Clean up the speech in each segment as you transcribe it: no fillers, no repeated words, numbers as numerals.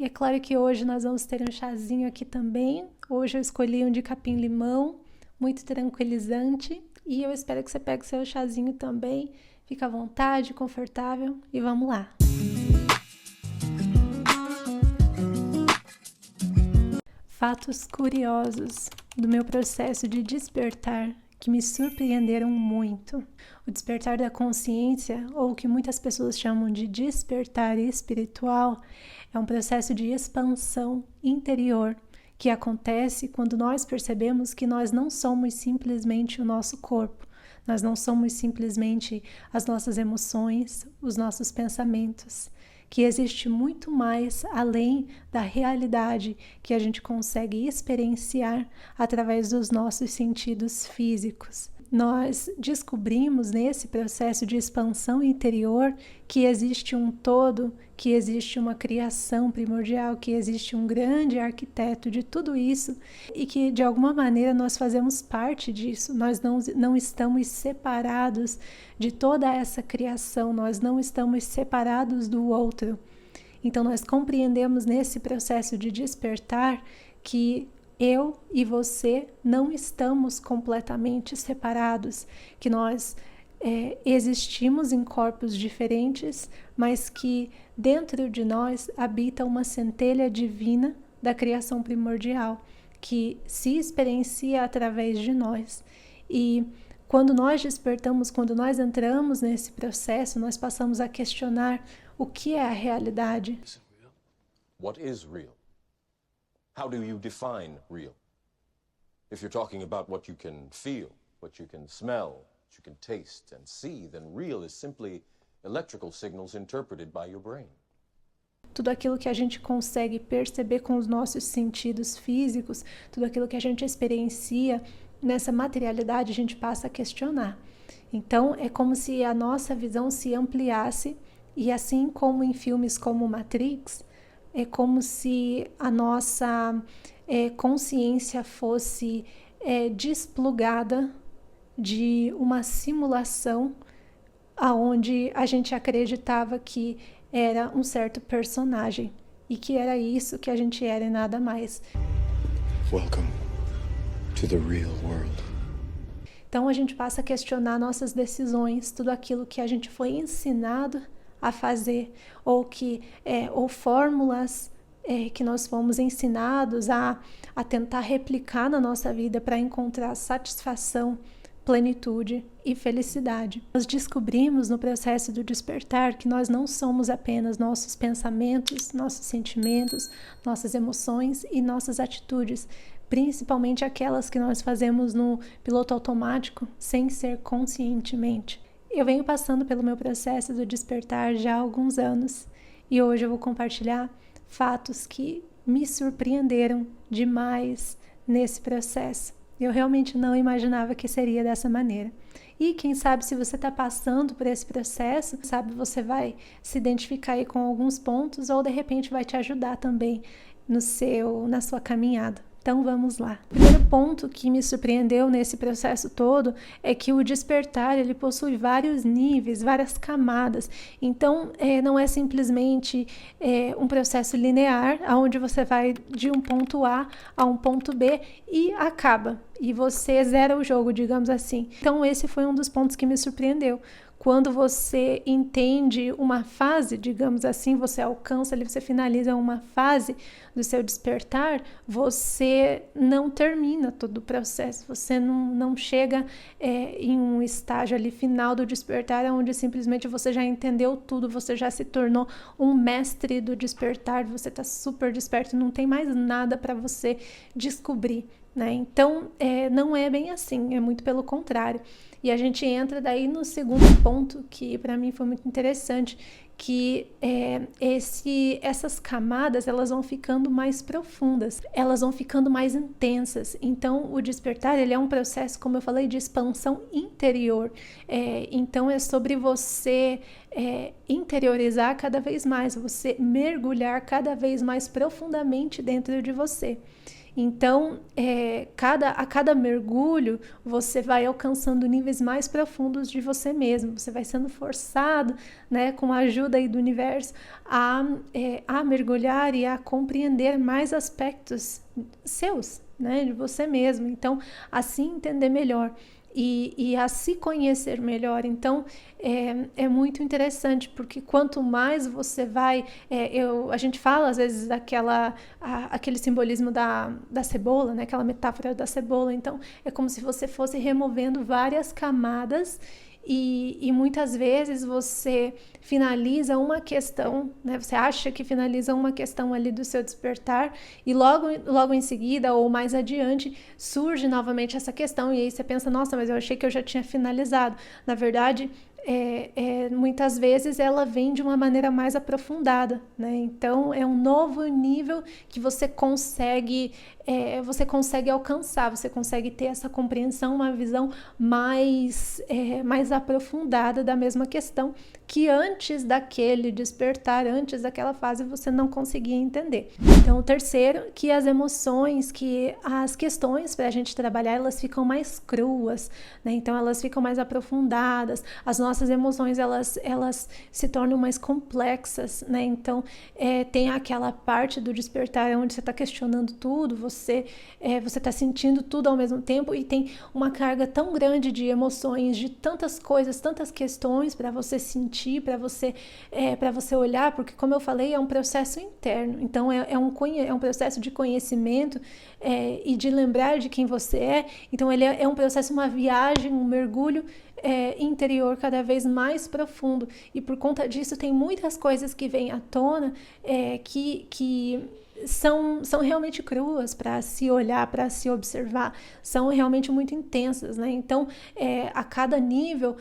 E é claro que hoje nós vamos ter um chazinho aqui também. Hoje eu escolhi um de capim-limão, muito tranquilizante. E eu espero que você pegue seu chazinho também. Fica à vontade, confortável e vamos lá. Fatos curiosos do meu processo de despertar que me surpreenderam muito. O despertar da consciência, ou o que muitas pessoas chamam de despertar espiritual, é um processo de expansão interior que acontece quando nós percebemos que nós não somos simplesmente o nosso corpo, nós não somos simplesmente as nossas emoções, os nossos pensamentos, que existe muito mais além da realidade que a gente consegue experienciar através dos nossos sentidos físicos. Nós descobrimos nesse processo de expansão interior que existe um todo, que existe uma criação primordial, que existe um grande arquiteto de tudo isso e que de alguma maneira nós fazemos parte disso. Nós não estamos separados de toda essa criação, nós não estamos separados do outro. Então nós compreendemos nesse processo de despertar que eu e você não estamos completamente separados, que nós existimos em corpos diferentes, mas que dentro de nós habita uma centelha divina da criação primordial, que se experiencia através de nós. E quando nós despertamos, quando nós entramos nesse processo, nós passamos a questionar o que é a realidade. What is real? How do you define real? If you're talking about what you can feel, what you can smell, what you can taste and see, then real is simply electrical signals interpreted by your brain. Tudo aquilo que a gente consegue perceber com os nossos sentidos físicos, tudo aquilo que a gente experiencia nessa materialidade, a gente passa a questionar. Então, é como se a nossa visão se ampliasse e assim como em filmes como Matrix, é como se a nossa consciência fosse desplugada de uma simulação aonde a gente acreditava que era um certo personagem e que era isso que a gente era e nada mais. Welcome to the real world. Então a gente passa a questionar nossas decisões, tudo aquilo que a gente foi ensinado a fazer, ou fórmulas que nós fomos ensinados a tentar replicar na nossa vida para encontrar satisfação, plenitude e felicidade. Nós descobrimos no processo do despertar que nós não somos apenas nossos pensamentos, nossos sentimentos, nossas emoções e nossas atitudes, principalmente aquelas que nós fazemos no piloto automático sem ser conscientemente. Eu venho passando pelo meu processo do despertar já há alguns anos e hoje eu vou compartilhar fatos que me surpreenderam demais nesse processo. Eu realmente não imaginava que seria dessa maneira. E quem sabe se você está passando por esse processo, sabe, você vai se identificar aí com alguns pontos ou de repente vai te ajudar também na sua caminhada. Então vamos lá. O primeiro ponto que me surpreendeu nesse processo todo é que o despertar ele possui vários níveis, várias camadas. Então não é simplesmente um processo linear, onde você vai de um ponto A a um ponto B e acaba. E você zera o jogo, digamos assim. Então esse foi um dos pontos que me surpreendeu. Quando você entende uma fase, digamos assim, você alcança ali, você finaliza uma fase do seu despertar, você não termina todo o processo, você não chega em um estágio ali final do despertar, onde simplesmente você já entendeu tudo, você já se tornou um mestre do despertar, você está super desperto, não tem mais nada para você descobrir, né? Então, não é bem assim, é muito pelo contrário. E a gente entra daí no segundo ponto, que para mim foi muito interessante, que essas camadas elas vão ficando mais profundas, elas vão ficando mais intensas. Então, o despertar ele é um processo, como eu falei, de expansão interior. Então, é sobre você interiorizar cada vez mais, você mergulhar cada vez mais profundamente dentro de você. Então, a cada mergulho, você vai alcançando níveis mais profundos de você mesmo. Você vai sendo forçado, né, com a ajuda aí do universo, a mergulhar e a compreender mais aspectos seus, né, de você mesmo. Então, assim entender melhor. E a se conhecer melhor. Então, é muito interessante, porque quanto mais você vai... a gente fala, às vezes, aquele simbolismo da cebola, né? Aquela metáfora da cebola. Então, é como se você fosse removendo várias camadas e muitas vezes você finaliza uma questão, né? Você acha que finaliza uma questão ali do seu despertar e logo em seguida ou mais adiante surge novamente essa questão e aí você pensa, nossa, mas eu achei que eu já tinha finalizado. Na verdade, muitas vezes ela vem de uma maneira mais aprofundada, né? Então é um novo nível que você consegue alcançar, você consegue ter essa compreensão, uma visão mais aprofundada da mesma questão que antes daquele despertar, antes daquela fase você não conseguia entender. Então o terceiro, que as emoções, que as questões para a gente trabalhar, elas ficam mais cruas, né? Então elas ficam mais aprofundadas, as nossas emoções elas se tornam mais complexas, né? Então tem aquela parte do despertar onde você está questionando tudo, você está sentindo tudo ao mesmo tempo e tem uma carga tão grande de emoções, de tantas coisas, tantas questões para você sentir, para você olhar, porque como eu falei, é um processo interno, então é um processo de conhecimento e de lembrar de quem você é. Então ele é um processo, uma viagem, um mergulho interior cada vez mais profundo, e por conta disso tem muitas coisas que vêm à tona que são realmente cruas para se olhar, para se observar, são realmente muito intensas, né? Então, a cada nível,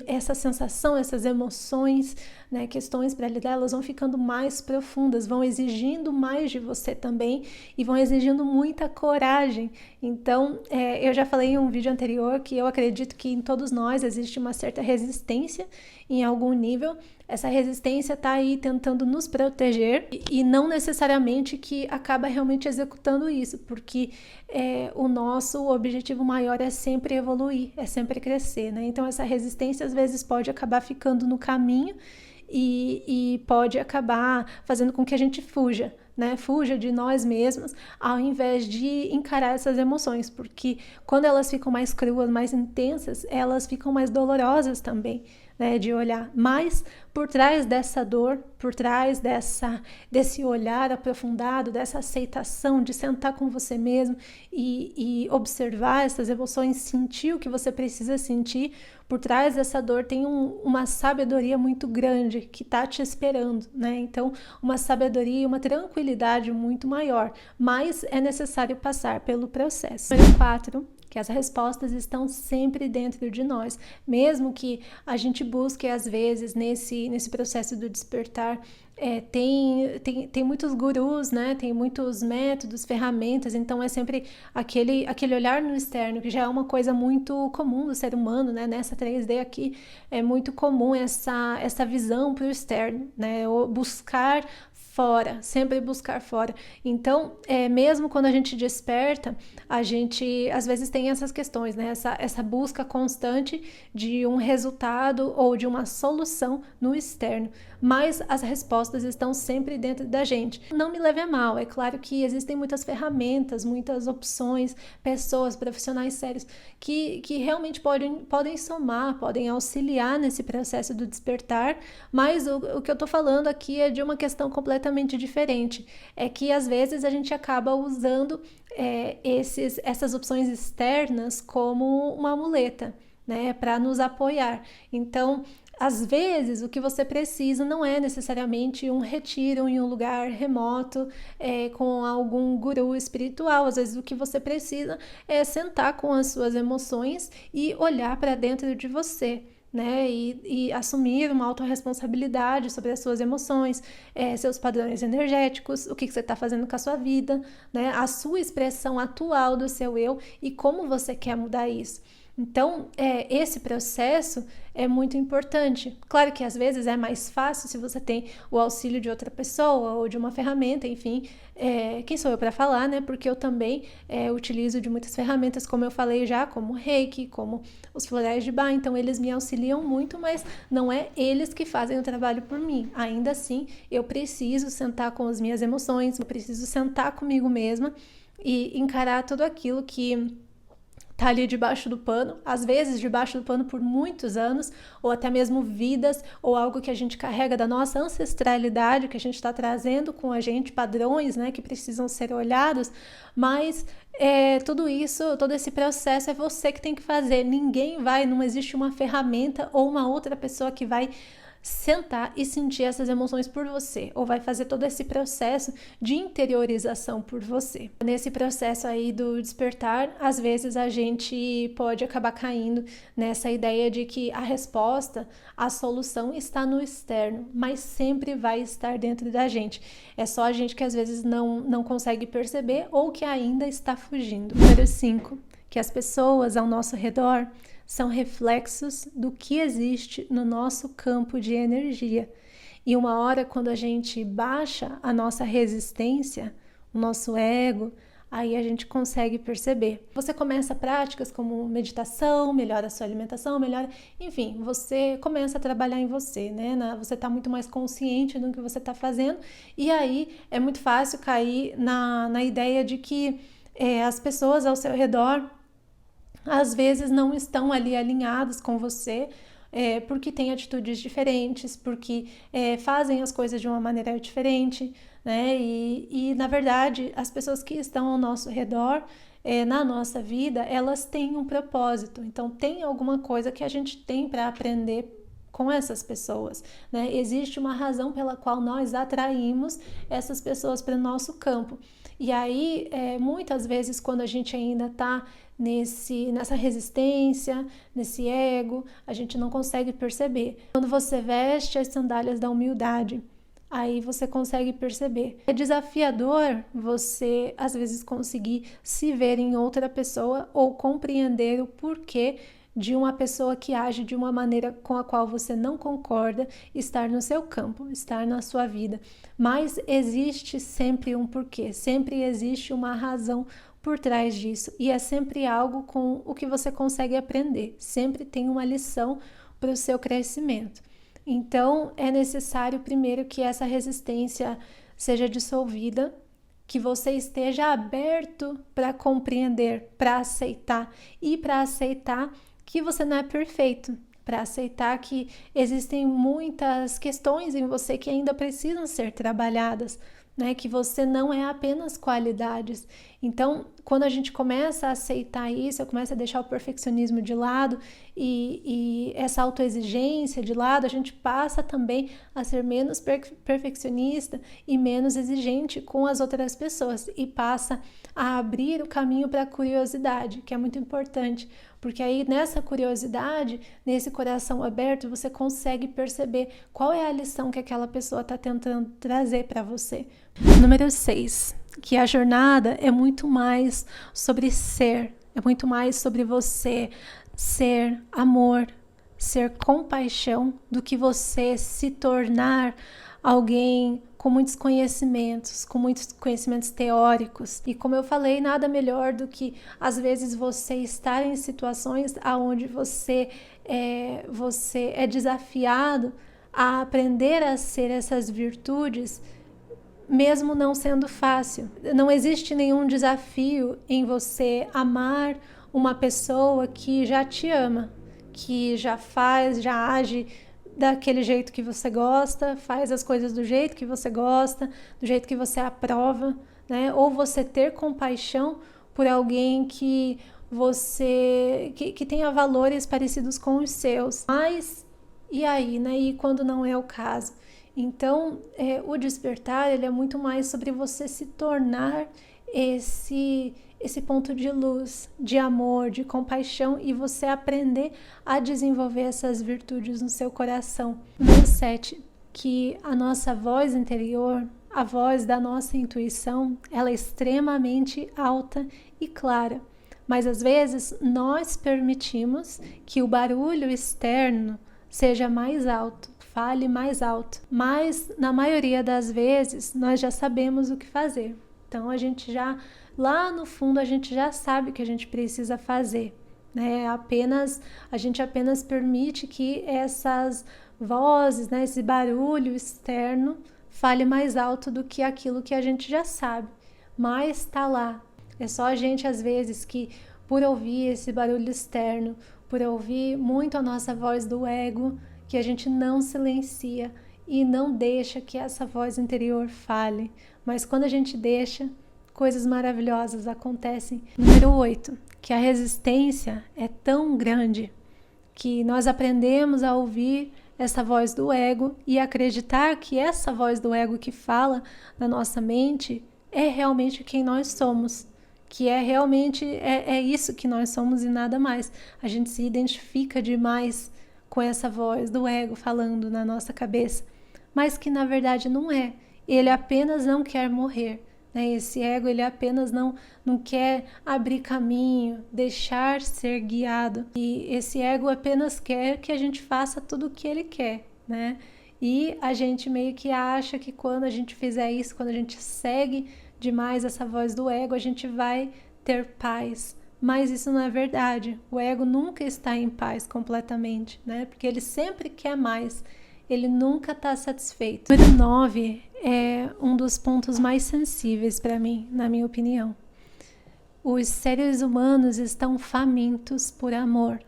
essa sensação, essas emoções, né, questões para lidar, elas vão ficando mais profundas, vão exigindo mais de você também e vão exigindo muita coragem. Então, eu já falei em um vídeo anterior que eu acredito que em todos nós existe uma certa resistência em algum nível. Essa resistência está aí tentando nos proteger e não necessariamente que acaba realmente executando isso, porque o nosso objetivo maior é sempre evoluir, é sempre crescer, né? Então essa resistência às vezes pode acabar ficando no caminho e pode acabar fazendo com que a gente fuja, né? Fuja de nós mesmos, ao invés de encarar essas emoções, porque quando elas ficam mais cruas, mais intensas, elas ficam mais dolorosas também, né? De olhar. Mas por trás dessa dor, por trás desse olhar aprofundado, dessa aceitação de sentar com você mesmo e observar essas emoções, sentir o que você precisa sentir, por trás dessa dor tem uma sabedoria muito grande que está te esperando, né? Então, uma sabedoria e uma tranquilidade muito maior, mas é necessário passar pelo processo. Número 4, que as respostas estão sempre dentro de nós, mesmo que a gente busque, às vezes, nesse processo do despertar, tem muitos gurus, né? Tem muitos métodos, ferramentas, então é sempre aquele olhar no externo, que já é uma coisa muito comum do ser humano, né? Nessa 3D aqui é muito comum essa visão para o externo, né? O buscar fora, sempre buscar fora. Então, mesmo quando a gente desperta, a gente às vezes tem essas questões, né? Essa busca constante de um resultado ou de uma solução no externo, mas as respostas estão sempre dentro da gente. Não me leve a mal, é claro que existem muitas ferramentas, muitas opções, pessoas, profissionais sérios que realmente podem somar, podem auxiliar nesse processo do despertar, mas o que eu tô falando aqui é de uma questão completamente diferente. É que às vezes a gente acaba usando essas opções externas como uma muleta, né, para nos apoiar. Então, às vezes, o que você precisa não é necessariamente um retiro em um lugar remoto, com algum guru espiritual. Às vezes, o que você precisa é sentar com as suas emoções e olhar para dentro de você, né? E assumir uma autorresponsabilidade sobre as suas emoções, seus padrões energéticos, o que você está fazendo com a sua vida, né? A sua expressão atual do seu eu e como você quer mudar isso. Então, esse processo é muito importante. Claro que às vezes é mais fácil se você tem o auxílio de outra pessoa ou de uma ferramenta, enfim. Quem sou eu para falar, né? Porque eu também utilizo de muitas ferramentas, como eu falei já, como o Reiki, como os florais de Bach. Então, eles me auxiliam muito, mas não é eles que fazem o trabalho por mim. Ainda assim, eu preciso sentar com as minhas emoções, eu preciso sentar comigo mesma e encarar tudo aquilo que tá ali debaixo do pano, às vezes debaixo do pano por muitos anos, ou até mesmo vidas, ou algo que a gente carrega da nossa ancestralidade, que a gente está trazendo com a gente, padrões, né, que precisam ser olhados, mas tudo isso, todo esse processo é você que tem que fazer. Não existe uma ferramenta ou uma outra pessoa que vai sentar e sentir essas emoções por você, ou vai fazer todo esse processo de interiorização por você. Nesse processo aí do despertar, às vezes a gente pode acabar caindo nessa ideia de que a resposta, a solução está no externo, mas sempre vai estar dentro da gente. É só a gente que às vezes não consegue perceber ou que ainda está fugindo. Número 5, que as pessoas ao nosso redor são reflexos do que existe no nosso campo de energia. E uma hora, quando a gente baixa a nossa resistência, o nosso ego, aí a gente consegue perceber. Você começa práticas como meditação, melhora a sua alimentação, enfim, você começa a trabalhar em você, né? Você está muito mais consciente do que você está fazendo, e aí é muito fácil cair na ideia de que as pessoas ao seu redor às vezes não estão ali alinhados com você, porque têm atitudes diferentes, porque fazem as coisas de uma maneira diferente, né? E na verdade, as pessoas que estão ao nosso redor, na nossa vida, elas têm um propósito. Então, tem alguma coisa que a gente tem para aprender com essas pessoas, né? Existe uma razão pela qual nós atraímos essas pessoas para o nosso campo. E aí, muitas vezes, quando a gente ainda está nessa resistência, nesse ego, a gente não consegue perceber. Quando você veste as sandálias da humildade, aí você consegue perceber. É desafiador você, às vezes, conseguir se ver em outra pessoa ou compreender o porquê de uma pessoa que age de uma maneira com a qual você não concorda estar no seu campo, estar na sua vida. Mas existe sempre um porquê, sempre existe uma razão por trás disso, e é sempre algo com o que você consegue aprender, sempre tem uma lição para o seu crescimento. Então, é necessário primeiro que essa resistência seja dissolvida, que você esteja aberto para compreender, para aceitar que você não é perfeito, para aceitar que existem muitas questões em você que ainda precisam ser trabalhadas, né? Que você não é apenas qualidades. Então, quando a gente começa a aceitar isso, começa a deixar o perfeccionismo de lado e essa autoexigência de lado, a gente passa também a ser menos perfeccionista e menos exigente com as outras pessoas e passa a abrir o caminho para a curiosidade, que é muito importante, porque aí nessa curiosidade, nesse coração aberto, você consegue perceber qual é a lição que aquela pessoa está tentando trazer para você. Número 6, que a jornada é muito mais sobre ser, é muito mais sobre você ser amor, ser compaixão, do que você se tornar alguém com muitos conhecimentos teóricos. E como eu falei, nada melhor do que, às vezes, você estar em situações onde você é desafiado a aprender a ser essas virtudes, mesmo não sendo fácil. Não existe nenhum desafio em você amar uma pessoa que já te ama, que já age daquele jeito que você gosta, faz as coisas do jeito que você gosta, do jeito que você aprova, né? Ou você ter compaixão por alguém que tenha valores parecidos com os seus. Mas, e aí, né? E quando não é o caso? Então, o despertar, ele é muito mais sobre você se tornar esse ponto de luz, de amor, de compaixão, e você aprender a desenvolver essas virtudes no seu coração. Número 7, que a nossa voz interior, a voz da nossa intuição, ela é extremamente alta e clara. Mas às vezes nós permitimos que o barulho externo seja mais alto, fale mais alto. Mas na maioria das vezes nós já sabemos o que fazer. Então lá no fundo a gente já sabe o que a gente precisa fazer, né? A gente apenas permite que essas vozes, né, esse barulho externo fale mais alto do que aquilo que a gente já sabe, mas está lá. É só a gente, às vezes, que por ouvir esse barulho externo, por ouvir muito a nossa voz do ego, que a gente não silencia e não deixa que essa voz interior fale. Mas quando a gente deixa, coisas maravilhosas acontecem. Número 8, que a resistência é tão grande que nós aprendemos a ouvir essa voz do ego e acreditar que essa voz do ego que fala na nossa mente é realmente quem nós somos, que é realmente isso que nós somos e nada mais. A gente se identifica demais com essa voz do ego falando na nossa cabeça, mas que na verdade não é. Ele apenas não quer morrer, né? Esse ego, ele apenas não quer abrir caminho, deixar ser guiado. E esse ego apenas quer que a gente faça tudo o que ele quer, né? E a gente meio que acha que quando a gente fizer isso, quando a gente segue demais essa voz do ego, a gente vai ter paz. Mas isso não é verdade. O ego nunca está em paz completamente, né? Porque ele sempre quer mais. Ele nunca está satisfeito. Número 9 é um dos pontos mais sensíveis para mim, na minha opinião. Os seres humanos estão famintos por amor,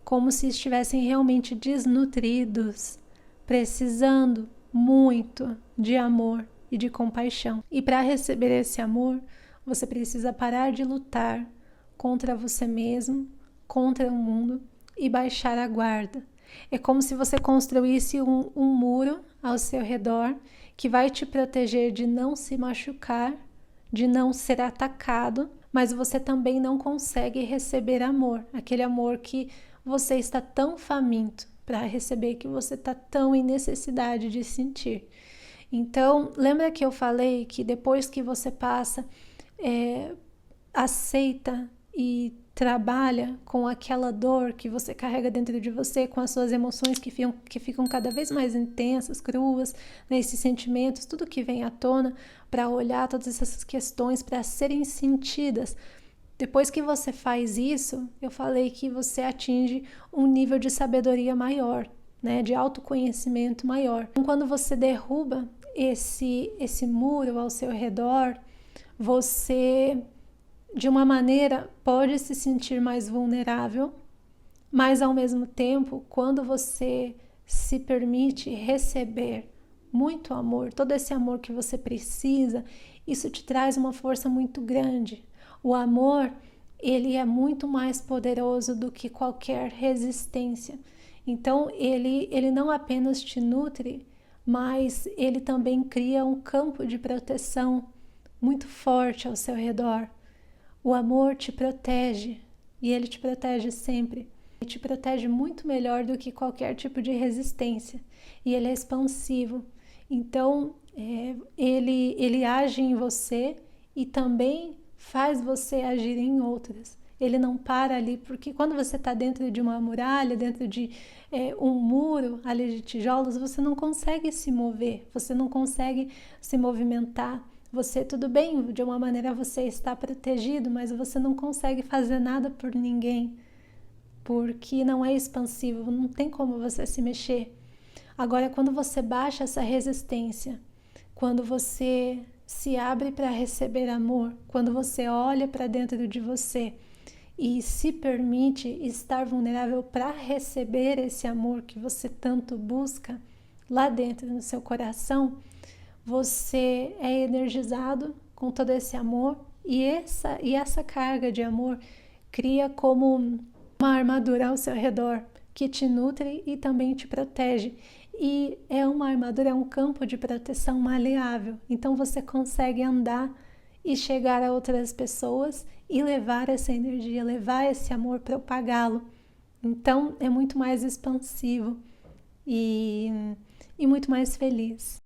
como se estivessem realmente desnutridos, precisando muito de amor e de compaixão. E para receber esse amor, você precisa parar de lutar contra você mesmo, contra o mundo e baixar a guarda. É como se você construísse um muro ao seu redor que vai te proteger de não se machucar, de não ser atacado, mas você também não consegue receber amor, aquele amor que você está tão faminto para receber, que você está tão em necessidade de sentir. Então, lembra que eu falei que depois que você passa, aceita e trabalha com aquela dor que você carrega dentro de você, com as suas emoções que ficam cada vez mais intensas, cruas, né, esses sentimentos, tudo que vem à tona, para olhar todas essas questões, para serem sentidas. Depois que você faz isso, eu falei que você atinge um nível de sabedoria maior, né, de autoconhecimento maior. Então, quando você derruba esse muro ao seu redor, você, de uma maneira, pode se sentir mais vulnerável, mas ao mesmo tempo, quando você se permite receber muito amor, todo esse amor que você precisa, isso te traz uma força muito grande. O amor, ele é muito mais poderoso do que qualquer resistência. Então, ele não apenas te nutre, mas ele também cria um campo de proteção muito forte ao seu redor. O amor te protege e ele te protege sempre. Ele te protege muito melhor do que qualquer tipo de resistência. E ele é expansivo. Então, ele age em você e também faz você agir em outras. Ele não para ali, porque quando você está dentro de uma muralha, dentro de um muro ali de tijolos, você não consegue se mover, você não consegue se movimentar. Você, tudo bem, de uma maneira você está protegido, mas você não consegue fazer nada por ninguém, porque não é expansivo, não tem como você se mexer. Agora, quando você baixa essa resistência, quando você se abre para receber amor, quando você olha para dentro de você e se permite estar vulnerável para receber esse amor que você tanto busca lá dentro no seu coração, você é energizado com todo esse amor e essa carga de amor cria como uma armadura ao seu redor que te nutre e também te protege. E é uma armadura, é um campo de proteção maleável. Então você consegue andar e chegar a outras pessoas e levar essa energia, levar esse amor, propagá-lo. Então é muito mais expansivo e muito mais feliz.